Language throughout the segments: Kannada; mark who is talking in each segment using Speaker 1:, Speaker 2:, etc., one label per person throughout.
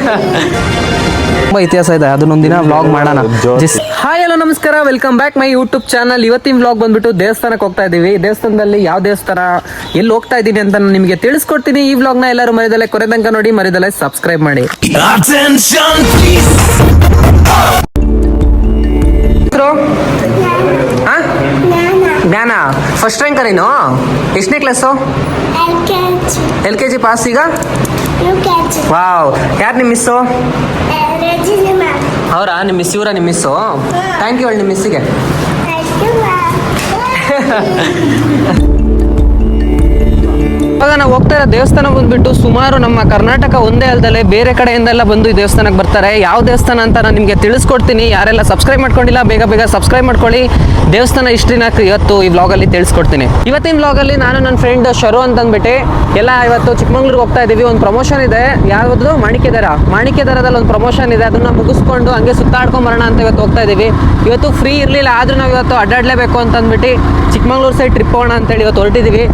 Speaker 1: ತುಂಬ ಇತಿಹಾಸ ಇದೆ, ಅದನ್ನೊಂದಿನ ವ್ಲಾಗ್ ಮಾಡೋಣ. ಹಾಯ್ ಹಲೋ ನಮಸ್ಕಾರ, welcome back my YouTube channel. ಇವತ್ತಿನ ವ್ಲಾಗ್ ಬಂದ್ಬಿಟ್ಟು ದೇವಸ್ಥಾನಕ್ಕೆ ಹೋಗ್ತಾ ಇದೀವಿ. ದೇವಸ್ಥಾನದಲ್ಲಿ ಯಾವ ದೇವಸ್ಥಾನ, ಎಲ್ಲಿ ಹೋಗ್ತಾ ಇದ್ದೀನಿ ಅಂತ ನಾನು ನಿಮಗೆ ತಿಳಿಸ್ಕೊಡ್ತೀನಿ. ಈ ವ್ಲಾಗ್ನ ಎಲ್ಲರೂ ಮರಿದಲ್ಲೇ ಕೊನೆ ತನಕ ನೋಡಿ, ಮರಿದಲ್ಲೇ ಸಬ್ಸ್ಕ್ರೈಬ್ ಮಾಡಿ. ಜ್ಞಾನ ಫಸ್ಟ್ ರ್ಯಾಂಕ ನೀನು? ಎಷ್ಟನೇ ಕ್ಲಾಸು? LKG ಪಾಸ್ ಈಗ? ವಾವ್. ಯಾರು ನಿಮ್ಮ ಮಿಸ್ಸು? ಅವರಾ ನಿಮ್ಮ ಮಿಸ್? ಇವರ ನಿಮ್ಮ ಮಿಸ್ಸು? ಥ್ಯಾಂಕ್ ಯು ಹೇಳಿ ನಿಮ್ಮ ಮಿಸ್ಸಿಗೆ. ಇವಾಗ ನಾವು ಹೋಗ್ತಾ ಇರೋ ದೇವಸ್ಥಾನ ಬಂದ್ಬಿಟ್ಟು ಸುಮಾರು ನಮ್ಮ ಕರ್ನಾಟಕ ಒಂದೇ ಅಲ್ಲದೆ ಬೇರೆ ಕಡೆಯಿಂದೆಲ್ಲ ಬಂದು ಈ ದೇವಸ್ಥಾನಕ್ಕೆ ಬರ್ತಾರೆ. ಯಾವ ದೇವಸ್ಥಾನ ಅಂತ ನಾನು ನಿಮಗೆ ತಿಳಿಸ್ಕೊಡ್ತೀನಿ. ಯಾರೆಲ್ಲ ಸಬ್ಸ್ಕ್ರೈಬ್ ಮಾಡ್ಕೊಂಡಿಲ್ಲ ಬೇಗ ಬೇಗ ಸಬ್ಸ್ಕ್ರೈಬ್ ಮಾಡ್ಕೊಳ್ಳಿ. ದೇವಸ್ಥಾನ ಹಿಸ್ಟ್ರಿನ ಇವತ್ತು ಈ ವ್ಲಾಗಲ್ಲಿ ತಿಳಿಸ್ಕೊಡ್ತೀನಿ. ಇವತ್ತಿನ ವ್ಲಾಗಲ್ಲಿ ನಾನು ನನ್ನ ಫ್ರೆಂಡ್ ಶರು ಅಂತಂದ್ಬಿಟ್ಟು ಎಲ್ಲ ಇವತ್ತು ಚಿಕ್ಕಮಂಗ್ಳೂರಿಗೆ ಹೋಗ್ತಾ ಇದ್ದೀವಿ. ಒಂದು ಪ್ರಮೋಷನ್ ಇದೆ, ಯಾವುದು ಮಾಣಿಕ್ಯದರದಲ್ಲಿ ಒಂದು ಪ್ರಮೋಷನ್ ಇದೆ. ಅದನ್ನು ಮುಗಿಸ್ಕೊಂಡು ಹಂಗೆ ಸುತ್ತಾಡ್ಕೊಂಬರೋಣ ಅಂತ ಇವತ್ತು ಹೋಗ್ತಾ ಇದ್ದೀವಿ. ಇವತ್ತು ಫ್ರೀ ಇರಲಿಲ್ಲ, ಆದರೂ ನಾವು ಇವತ್ತು ಅಡ್ಡಾಡಲೇಬೇಕು ಅಂತಂದ್ಬಿಟ್ಟು ಚಿಕ್ಕಮಂಗ್ಳೂರು ಸೈಡ್ ಟ್ರಿಪ್ ಹೋಗೋಣ ಅಂತೇಳಿ ಇವತ್ತು ಹೊರಟಿದ್ದೀವಿ.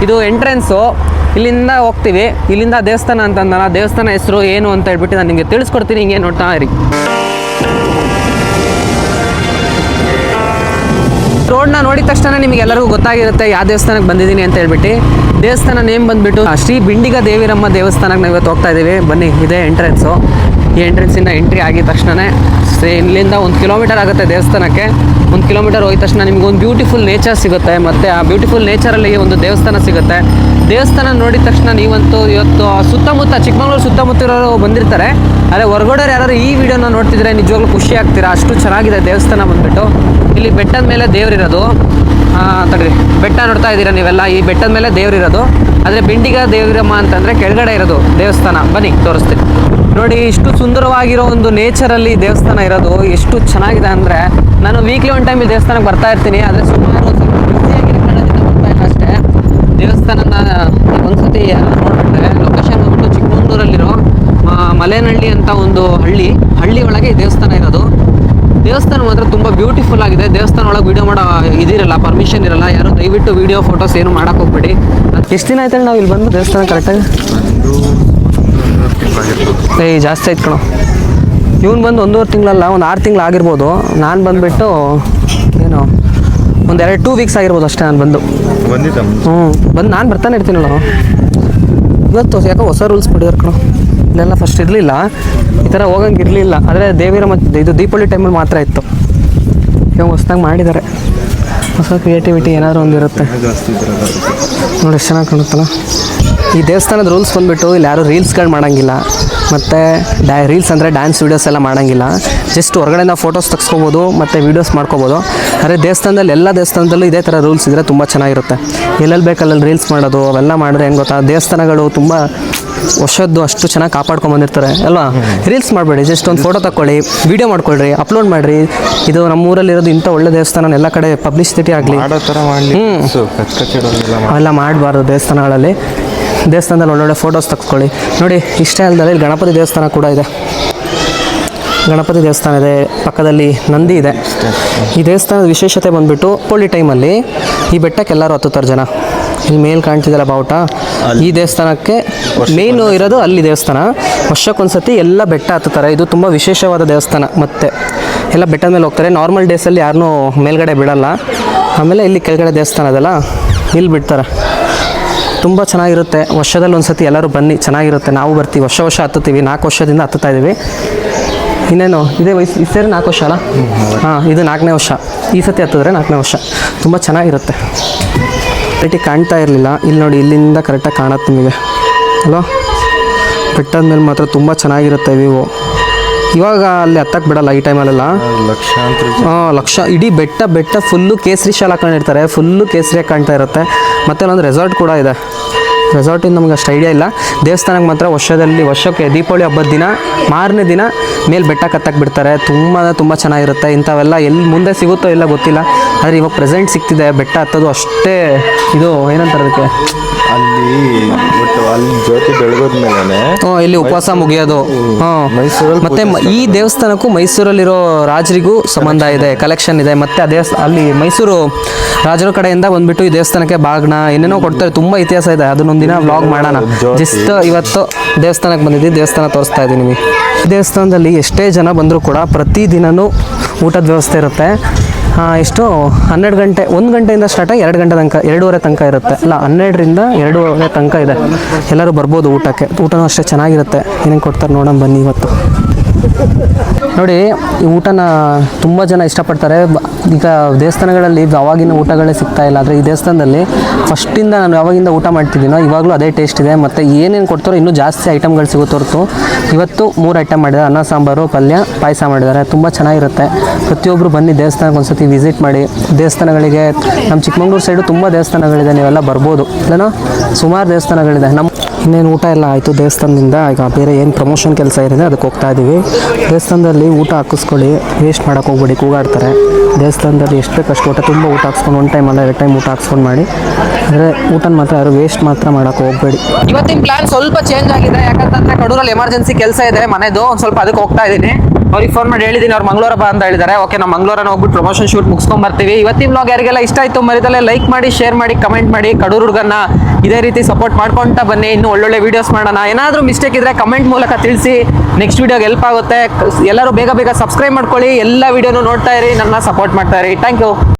Speaker 1: ಇದು ಎಂಟ್ರೆನ್ಸು, ಇಲ್ಲಿಂದ ಹೋಗ್ತೀವಿ. ಇಲ್ಲಿಂದ ದೇವಸ್ಥಾನ ಅಂತಂದಲ್ಲ, ದೇವಸ್ಥಾನ ಹೆಸರು ಏನು ಅಂತ ಹೇಳ್ಬಿಟ್ಟು ನಾನು ನಿಮಗೆ ತಿಳಿಸ್ಕೊಡ್ತೀನಿ. ಹಿಂಗೆ ನೋಡ್ತಾ ಇರಿ. ರೋಡ್ನ ನೋಡಿದ ತಕ್ಷಣ ನಿಮಗೆ ಎಲ್ಲರಿಗೂ ಗೊತ್ತಾಗಿರುತ್ತೆ ಯಾವ ದೇವಸ್ಥಾನಕ್ಕೆ ಬಂದಿದ್ದೀನಿ ಅಂತ ಹೇಳ್ಬಿಟ್ಟು. ದೇವಸ್ಥಾನ ನೇಮ್ ಬಂದುಬಿಟ್ಟು ಶ್ರೀ ಬಿಂಡಿಗ ದೇವಿರಮ್ಮ ದೇವಸ್ಥಾನಕ್ಕೆ ನಾವು ಇವತ್ತು ಹೋಗ್ತಾ ಇದ್ದೀವಿ. ಬನ್ನಿ, ಇದೇ ಎಂಟ್ರೆನ್ಸು. ಈ ಎಂಟ್ರೆನ್ಸಿಂದ ಎಂಟ್ರಿ ಆಗಿದ ತಕ್ಷಣ ಇಲ್ಲಿಂದ 1 ಕಿಲೋಮೀಟರ್ ಆಗುತ್ತೆ ದೇವಸ್ಥಾನಕ್ಕೆ. 1 ಕಿಲೋಮೀಟರ್ ಹೋಗಿದ ತಕ್ಷಣ ನಿಮ್ಗೆ ಒಂದು ಬ್ಯೂಟಿಫುಲ್ ನೇಚರ್ ಸಿಗುತ್ತೆ. ಮತ್ತು ಆ ಬ್ಯೂಟಿಫುಲ್ ನೇಚರಲ್ಲಿ ಒಂದು ದೇವಸ್ಥಾನ ಸಿಗುತ್ತೆ. ದೇವಸ್ಥಾನ ನೋಡಿದ ತಕ್ಷಣ ನೀವಂತೂ ಇವತ್ತು ಸುತ್ತಮುತ್ತ ಚಿಕ್ಕಮಂಗ್ಳೂರು ಸುತ್ತಮುತ್ತ ಇರೋರು ಬಂದಿರ್ತಾರೆ. ಆದರೆ ಹೊರಗಡೆ ಯಾರು ಈ ವಿಡಿಯೋನ ನೋಡ್ತಿದ್ರೆ ನಿಜವಾಗ್ಲೂ ಖುಷಿ ಆಗ್ತೀರಾ, ಅಷ್ಟು ಚೆನ್ನಾಗಿದೆ ದೇವಸ್ಥಾನ ಬಂದುಬಿಟ್ಟು. ಇಲ್ಲಿ ಬೆಟ್ಟದ ಮೇಲೆ ದೇವರಿರೋದು. ತಡ್ರಿ, ಬೆಟ್ಟ ನೋಡ್ತಾ ಇದ್ದೀರಾ ನೀವೆಲ್ಲ, ಈ ಬೆಟ್ಟದ ಮೇಲೆ ದೇವರಿರೋದು. ಆದರೆ ಬಿಂಡಿಗ ದೇವಿರಮ್ಮ ಅಂತಂದರೆ ಕೆಳಗಡೆ ಇರೋದು ದೇವಸ್ಥಾನ. ಬನ್ನಿ ತೋರಿಸ್ತೀನಿ ನೋಡಿ. ಇಷ್ಟು ಸುಂದರವಾಗಿರೋ ಒಂದು ನೇಚರಲ್ಲಿ ದೇವಸ್ಥಾನ ಇರೋದು ಎಷ್ಟು ಚೆನ್ನಾಗಿದೆ ಅಂದರೆ, ನಾನು ವೀಕ್ಲಿ ಒನ್ ಟೈಮ್ ಈ ದೇವಸ್ಥಾನಕ್ಕೆ ಬರ್ತಾ ಇರ್ತೀನಿ. ಆದರೆ ಸುಮಾರು ಬಿಸಿಯಾಗಿರೋ ಕಾರಣದಿಂದ ಬರ್ತಾ ಇಲ್ಲ ಅಷ್ಟೇ. ದೇವಸ್ಥಾನನ ಒಂದ್ಸತಿ ನೋಡ್ಬಿಟ್ರೆ ಲೊಕೇಶನ್ ಬಂದ್ಬಿಟ್ಟು ಚಿಕ್ಕಮಂಗ್ಳೂರಲ್ಲಿರೋ ಮಲೆನಹಳ್ಳಿ ಅಂತ ಒಂದು ಹಳ್ಳಿ ಒಳಗೆ ಈ ದೇವಸ್ಥಾನ ಇರೋದು. ದೇವಸ್ಥಾನ ಮಾತ್ರ ತುಂಬ ಬ್ಯೂಟಿಫುಲ್ ಆಗಿದೆ. ದೇವಸ್ಥಾನ ಒಳಗೆ ವೀಡಿಯೋ ಮಾಡೋ ಇದಿರಲ್ಲ, ಪರ್ಮಿಷನ್ ಇರಲ್ಲ. ಯಾರು ದಯವಿಟ್ಟು ವೀಡಿಯೋ ಫೋಟೋಸ್ ಏನು ಮಾಡೋಕೆ ಹೋಗ್ಬೇಡಿ. ಎಷ್ಟು ದಿನ ಆಯ್ತಲ್ಲ ನಾವು ಇಲ್ಲಿ ಬಂದು ದೇವಸ್ಥಾನ ಕರೆಕ್ಟಾಗಿ? ಜಾಸ್ತಿ ಆಯ್ತು ಕಣೋ. ಇವ್ನು ಬಂದು 1.5 ತಿಂಗಳಲ್ಲ, ಒಂದು 6 ತಿಂಗಳು ಆಗಿರ್ಬೋದು. ನಾನು ಬಂದುಬಿಟ್ಟು ಏನು ಒಂದು 2 ವೀಕ್ಸ್ ಆಗಿರ್ಬೋದು ಅಷ್ಟೇ ನಾನು ಬಂದು. ಬಂದು ನಾನು ಬರ್ತಾನೆ ಇರ್ತೀನಲ್ಲ. ಇವತ್ತು ಯಾಕೋ ಹೊಸ ರೂಲ್ಸ್ ಮಾಡಿದಾರೆ ಕಣೋ. ಇಲ್ಲೆಲ್ಲ ಫಸ್ಟ್ ಇರಲಿಲ್ಲ, ಈ ಥರ ಹೋಗಂಗೆ ಇರಲಿಲ್ಲ. ಆದರೆ ದೇವಿರಮ್ಮ ಇದು ದೀಪಾವಳಿ ಟೈಮಲ್ಲಿ ಮಾತ್ರ ಇತ್ತು. ಇವಾಗ ಹೊಸ್ದಾಗಿ ಮಾಡಿದ್ದಾರೆ. ಹೊಸ ಕ್ರಿಯೇಟಿವಿಟಿ ಏನಾದರೂ ಒಂದು ಇರುತ್ತೆ ನೋಡಿ. ಎಷ್ಟು ಚೆನ್ನಾಗಿ ಕಾಣುತ್ತಲ್ಲ. ಈ ದೇವಸ್ಥಾನದ ರೂಲ್ಸ್ ಬಂದುಬಿಟ್ಟು ಇಲ್ಲಿ ಯಾರೂ ರೀಲ್ಸ್ಗಳು ಮಾಡೋಂಗಿಲ್ಲ. ಮತ್ತು ರೀಲ್ಸ್ ಅಂದರೆ ಡ್ಯಾನ್ಸ್ ವೀಡಿಯೋಸ್ ಎಲ್ಲ ಮಾಡೋಂಗಿಲ್ಲ. ಜಸ್ಟ್ ಹೊರಗಡೆಯಿಂದ ಫೋಟೋಸ್ ತೆಗೆಸ್ಕೋಬೋದು ಮತ್ತು ವೀಡಿಯೋಸ್ ಮಾಡ್ಕೋಬೋದು. ಆದರೆ ದೇವಸ್ಥಾನದಲ್ಲಿ ಎಲ್ಲ ದೇವಸ್ಥಾನದಲ್ಲೂ ಇದೇ ಥರ ರೂಲ್ಸ್ ಇದ್ದರೆ ತುಂಬ ಚೆನ್ನಾಗಿರುತ್ತೆ. ಎಲ್ಲೆಲ್ಲಿ ಬೇಕಲ್ಲಲ್ಲಿ ರೀಲ್ಸ್ ಮಾಡೋದು ಅವೆಲ್ಲ ಮಾಡಿದ್ರೆ ಹೆಂಗೆ ಗೊತ್ತಾ, ದೇವಸ್ಥಾನಗಳು ತುಂಬ ವರ್ಷದ್ದು ಅಷ್ಟು ಚೆನ್ನಾಗಿ ಕಾಪಾಡ್ಕೊಂಬಂದಿರ್ತಾರೆ ಅಲ್ವಾ. ರೀಲ್ಸ್ ಮಾಡಬೇಡಿ, ಜಸ್ಟ್ ಒಂದು ಫೋಟೋ ತಗೊಳ್ಳಿ, ವೀಡಿಯೋ ಮಾಡ್ಕೊಳ್ರಿ, ಅಪ್ಲೋಡ್ ಮಾಡಿರಿ. ಇದು ನಮ್ಮೂರಲ್ಲಿರೋದು ಇಂಥ ಒಳ್ಳೆ ದೇವಸ್ಥಾನ ಎಲ್ಲ ಕಡೆ ಪಬ್ಲಿಸಿಟಿ ಆಗಲಿ. ಅವೆಲ್ಲ ಮಾಡಬಾರ್ದು ದೇವಸ್ಥಾನಗಳಲ್ಲಿ. ದೇವಸ್ಥಾನದಲ್ಲಿ ಒಳ್ಳೊಳ್ಳೆ ಫೋಟೋಸ್ ತೆಗೆಸ್ಕೊಳ್ಳಿ. ನೋಡಿ, ಇಷ್ಟೇ ಅಲ್ಲದೆ ಇಲ್ಲಿ ಗಣಪತಿ ದೇವಸ್ಥಾನ ಕೂಡ ಇದೆ. ಗಣಪತಿ ದೇವಸ್ಥಾನ ಇದೆ, ಪಕ್ಕದಲ್ಲಿ ನಂದಿ ಇದೆ. ಈ ದೇವಸ್ಥಾನದ ವಿಶೇಷತೆ ಬಂದುಬಿಟ್ಟು ಹೋಳಿ ಟೈಮಲ್ಲಿ ಈ ಬೆಟ್ಟಕ್ಕೆ ಎಲ್ಲರೂ ಹತ್ತುತ್ತಾರೆ ಜನ. ಇಲ್ಲಿ ಮೇಲೆ ಕಾಣ್ತಿದ್ದಲ್ಲ ಬಾವುಟ, ಈ ದೇವಸ್ಥಾನಕ್ಕೆ ಮೇಯ್ನು ಇರೋದು ಅಲ್ಲಿ ದೇವಸ್ಥಾನ. ವರ್ಷಕ್ಕೊಂದ್ಸತಿ ಎಲ್ಲ ಬೆಟ್ಟ ಹತ್ತುತ್ತಾರೆ. ಇದು ತುಂಬ ವಿಶೇಷವಾದ ದೇವಸ್ಥಾನ. ಮತ್ತು ಎಲ್ಲ ಬೆಟ್ಟದ ಮೇಲೆ ಹೋಗ್ತಾರೆ. ನಾರ್ಮಲ್ ಡೇಸಲ್ಲಿ ಯಾರನ್ನೂ ಮೇಲ್ಗಡೆ ಬಿಡಲ್ಲ. ಆಮೇಲೆ ಇಲ್ಲಿ ಕೆಳಗಡೆ ದೇವಸ್ಥಾನ ಅದಲ್ಲ, ಇಲ್ಲಿ ಬಿಡ್ತಾರೆ. ತುಂಬ ಚೆನ್ನಾಗಿರುತ್ತೆ. ವರ್ಷದಲ್ಲಿ ಒಂದು ಸತಿ ಎಲ್ಲರೂ ಬನ್ನಿ, ಚೆನ್ನಾಗಿರುತ್ತೆ. ನಾವು ಬರ್ತೀವಿ, ವರ್ಷ ಹತ್ತುತ್ತೀವಿ. 4 ವರ್ಷದಿಂದ ಹತ್ತುತ್ತಾ ಇದ್ದೀವಿ. ಇನ್ನೇನು ಇದೇ ವಯಸ್ಸು, ಈ ಸೇರಿ 4 ವರ್ಷ ಅಲ್ಲ? ಹಾಂ, ಇದು 4ನೇ ವರ್ಷ. ಈ ಸತಿ ಹತ್ತಿದ್ರೆ 4ನೇ ವರ್ಷ. ತುಂಬ ಚೆನ್ನಾಗಿರುತ್ತೆ. ಕರೆಕ್ಟಾಗಿ ಕಾಣ್ತಾ ಇರಲಿಲ್ಲ, ಇಲ್ಲಿ ನೋಡಿ, ಇಲ್ಲಿಂದ ಕರೆಕ್ಟಾಗಿ ಕಾಣುತ್ತೆ ನಿಮಗೆ ಅಲ್ವಾ. ಬೆಟ್ಟದ ಮೇಲೆ ಮಾತ್ರ ತುಂಬ ಚೆನ್ನಾಗಿರುತ್ತೆ ವ್ಯೂ. ಇವಾಗ ಅಲ್ಲಿ ಹತ್ತಕ್ಕೆ ಬಿಡಲ್ಲ ಈ ಟೈಮಲ್ಲೆಲ್ಲ. ಲಕ್ಷ ಇಡೀ ಬೆಟ್ಟ ಫುಲ್ಲು ಕೇಸರಿ ಶಾಲ ಹಾಕೊಂಡಿರ್ತಾರೆ. ಫುಲ್ಲು ಕೇಸರಿಯಾಗಿ ಕಾಣ್ತಾ ಇರುತ್ತೆ. ಮತ್ತು ಒಂದು ರೆಸಾರ್ಟ್ ಕೂಡ ಇದೆ. ರೆಸಾರ್ಟಿಂದ ನಮ್ಗೆ ಅಷ್ಟು ಐಡಿಯಾ ಇಲ್ಲ. ದೇವಸ್ಥಾನಕ್ಕೆ ಮಾತ್ರ ವರ್ಷಕ್ಕೆ ದೀಪಾವಳಿ ಹಬ್ಬದ ದಿನ ಮಾರನೇ ದಿನ ಮೇಲೆ ಬೆಟ್ಟಕ್ಕೆ ಹತ್ತಕ್ಕೆ ಬಿಡ್ತಾರೆ. ತುಂಬ ಚೆನ್ನಾಗಿರುತ್ತೆ. ಇಂಥವೆಲ್ಲ ಎಲ್ಲಿ ಮುಂದೆ ಸಿಗುತ್ತೋ ಇಲ್ಲ ಗೊತ್ತಿಲ್ಲ, ಆದರೆ ಇವಾಗ ಪ್ರೆಸೆಂಟ್ ಸಿಗ್ತಿದೆ. ಬೆಟ್ಟ ಹತ್ತೋದು ಅಷ್ಟೇ ಇದು ಏನಂತಾರೆ ಅದಕ್ಕೆ
Speaker 2: ಅಲ್ಲಿ ಒಟ್ಟು ಅಲ್ಲಿ ಜ್ಯೋತಿ ಬೆಳಗೋದ್ಮೇಲೆ
Speaker 1: ಇಲ್ಲಿ ಉಪವಾಸ ಮುಗಿಯೋದು.
Speaker 2: ಮೈಸೂರಲ್ಲಿ
Speaker 1: ಮತ್ತೆ ಈ ದೇವಸ್ಥಾನಕ್ಕೂ ಮೈಸೂರಲ್ಲಿರೋ ರಾಜರಿಗೂ ಸಂಬಂಧ ಇದೆ, ಕಲೆಕ್ಷನ್ ಇದೆ. ಮತ್ತೆ ಆ ಅಲ್ಲಿ ಮೈಸೂರು ರಾಜರ ಕಡೆಯಿಂದ ಬಂದ್ಬಿಟ್ಟು ಈ ದೇವಸ್ಥಾನಕ್ಕೆ ಬಾಗ್ನ ಏನೇನೋ ಕೊಡ್ತಾರೆ, ತುಂಬ ಇತಿಹಾಸ ಇದೆ. ಅದನ್ನೊಂದಿನ ವ್ಲಾಗ್ ಮಾಡೋಣ. ಜಸ್ಟ್ ಇವತ್ತು ದೇವಸ್ಥಾನಕ್ಕೆ ಬಂದಿದ್ದೀವಿ, ದೇವಸ್ಥಾನ ತೋರಿಸ್ತಾ ಇದ್ದೀನಿ ನಿಮಗೆ. ದೇವಸ್ಥಾನದಲ್ಲಿ ಎಷ್ಟೇ ಜನ ಬಂದರೂ ಕೂಡ ಪ್ರತಿದಿನವೂ ಊಟದ ವ್ಯವಸ್ಥೆ ಇರುತ್ತೆ. ಎಷ್ಟು 12 ಗಂಟೆ, 1 ಗಂಟೆಯಿಂದ ಸ್ಟಾರ್ಟ್ ಆಗಿ 2 ಗಂಟೆ ತನಕ, 2:30 ತನಕ ಇರುತ್ತೆ. ಅಲ್ಲ 12ರಿಂದ 2:30 ತನಕ ಇದೆ. ಎಲ್ಲರೂ ಬರ್ಬೋದು ಊಟಕ್ಕೆ. ಊಟನೂ ಅಷ್ಟೇ ಚೆನ್ನಾಗಿರುತ್ತೆ. ಏನೇನು ಕೊಡ್ತಾರೆ ನೋಡೋಣ ಬನ್ನಿ ಇವತ್ತು. ನೋಡಿ, ಈ ಊಟನ ತುಂಬ ಜನ ಇಷ್ಟಪಡ್ತಾರೆ. ಈಗ ದೇವಸ್ಥಾನಗಳಲ್ಲಿ ಆವಾಗಿನ ಊಟಗಳೇ ಸಿಗ್ತಾ ಇಲ್ಲ, ಆದರೆ ಈ ದೇವಸ್ಥಾನದಲ್ಲಿ ಫಸ್ಟಿಂದ ನಾನು ಯಾವಾಗಿಂದ ಊಟ ಮಾಡ್ತಿದ್ದೀನೋ ಇವಾಗಲೂ ಅದೇ ಟೇಸ್ಟ್ ಇದೆ. ಮತ್ತು ಏನೇನು ಕೊಡ್ತಾರೋ ಇನ್ನೂ ಜಾಸ್ತಿ ಐಟಮ್ಗಳು ಸಿಗುತ್ತೆ ಹೊರತು. ಇವತ್ತು 3 ಐಟಮ್ ಮಾಡಿದ್ದಾರೆ: ಅನ್ನ, ಸಾಂಬಾರು, ಪಲ್ಯ, ಪಾಯಸ ಮಾಡಿದ್ದಾರೆ. ತುಂಬ ಚೆನ್ನಾಗಿರುತ್ತೆ. ಪ್ರತಿಯೊಬ್ಬರು ಬನ್ನಿ ದೇವಸ್ಥಾನಕ್ಕೆ ಒಂದ್ಸತಿ ವಿಸಿಟ್ ಮಾಡಿ. ದೇವಸ್ಥಾನಗಳಿಗೆ ನಮ್ಮ ಚಿಕ್ಕಮಂಗ್ಳೂರು ಸೈಡು ತುಂಬ ದೇವಸ್ಥಾನಗಳಿದೆ, ನೀವೆಲ್ಲ ಬರ್ಬೋದು. ಇಲ್ಲೇನೋ ಸುಮಾರು ದೇವಸ್ಥಾನಗಳಿದೆ. ಇನ್ನೇನು ಊಟ ಎಲ್ಲ ಆಯಿತು ದೇವಸ್ಥಾನದಿಂದ. ಈಗ ಬೇರೆ ಏನು ಪ್ರಮೋಷನ್ ಕೆಲಸ ಇರುತ್ತೆ ಅದಕ್ಕೆ ಹೋಗ್ತಾ ಇದ್ದೀವಿ. ದೇವಸ್ಥಾನದಲ್ಲಿ ಊಟ ಹಾಕಿಸ್ಕೊಳ್ಳಿ, ವೇಸ್ಟ್ ಮಾಡೋಕೆ ಹೋಗ್ಬೇಡಿ, ಕೂಗಾಡ್ತಾರೆ. ದೇವಸ್ಥಾನದಲ್ಲಿ ಎಷ್ಟು ಬೇಕಷ್ಟು ಊಟ, ತುಂಬ ಊಟ ಹಾಕ್ಸ್ಕೊಂಡು 1 ಟೈಮ್ ಅಲ್ಲ 2 ಟೈಮ್ ಊಟ ಹಾಕ್ಸ್ಕೊಂಡು ಮಾಡಿ. ಅಂದರೆ ಊಟನ ಮಾತ್ರ ಯಾರು ವೇಸ್ಟ್ ಮಾತ್ರ ಮಾಡೋಕೆ ಹೋಗಬೇಡಿ. ಇವತ್ತಿನ ಪ್ಲಾನ್ ಸ್ವಲ್ಪ ಚೇಂಜ್ ಆಗಿದೆ. ಯಾಕಂತಂದರೆ ಕಡೂರಲ್ಲಿ ಎಮರ್ಜೆನ್ಸಿ ಕೆಲಸ ಇದೆ ಮನೆದು, ಒಂದು ಸ್ವಲ್ಪ ಅದಕ್ಕೆ ಹೋಗ್ತಾ ಇದ್ದೀನಿ. ಅವ್ರಿಗೆ ಫೋನ್ ಮಾಡಿ ಹೇಳಿದ್ದೀನಿ, ಅವ್ರು ಮಂಗಳೂರ ಬಾ ಅಂತ ಹೇಳಿದ್ದಾರೆ. ಓಕೆ, ನಾವು ಮಂಗಳೂರನ್ನ ಹೋಗ್ಬಿಟ್ಟು ಪ್ರಮೋಷನ್ ಶೂಟ್ ಮುಗಿಸ್ಕೊಂಡು ಬರ್ತೀವಿ. ಇವತ್ತಿನ ವ್ಲಾಗ್ ಯಾರಿಗೆಲ್ಲ ಇಷ್ಟ ಆಯಿತು ಮರಿದಲ್ಲೇ ಲೈಕ್ ಮಾಡಿ, ಶೇರ್ ಮಾಡಿ, ಕಮೆಂಟ್ ಮಾಡಿ. ಕಡೂರು ಹುಡುಗನ್ನ ಇದೇ ರೀತಿ ಸಪೋರ್ಟ್ ಮಾಡ್ಕೊಳ್ತಾ ಬನ್ನಿ. ಇನ್ನೂ ಒಳ್ಳೊಳ್ಳೆ ವೀಡಿಯೋಸ್ ಮಾಡೋಣ. ಏನಾದರೂ ಮಿಸ್ಟೇಕ್ ಇದ್ದರೆ ಕಮೆಂಟ್ ಮೂಲಕ ತಿಳಿಸಿ, ನೆಕ್ಸ್ಟ್ ವೀಡಿಯೋಗೆ ಹೆಲ್ಪ್ ಆಗುತ್ತೆ. ಎಲ್ಲರೂ ಬೇಗ ಬೇಗ ಸಬ್ಸ್ಕ್ರೈಬ್ ಮಾಡ್ಕೊಳ್ಳಿ. ಎಲ್ಲ ವೀಡಿಯೋನು ನೋಡ್ತಾ ಇರಿ, ನನ್ನ ಸಪೋರ್ಟ್ ಮಾಡ್ತಾ ಇರಿ. Thank you.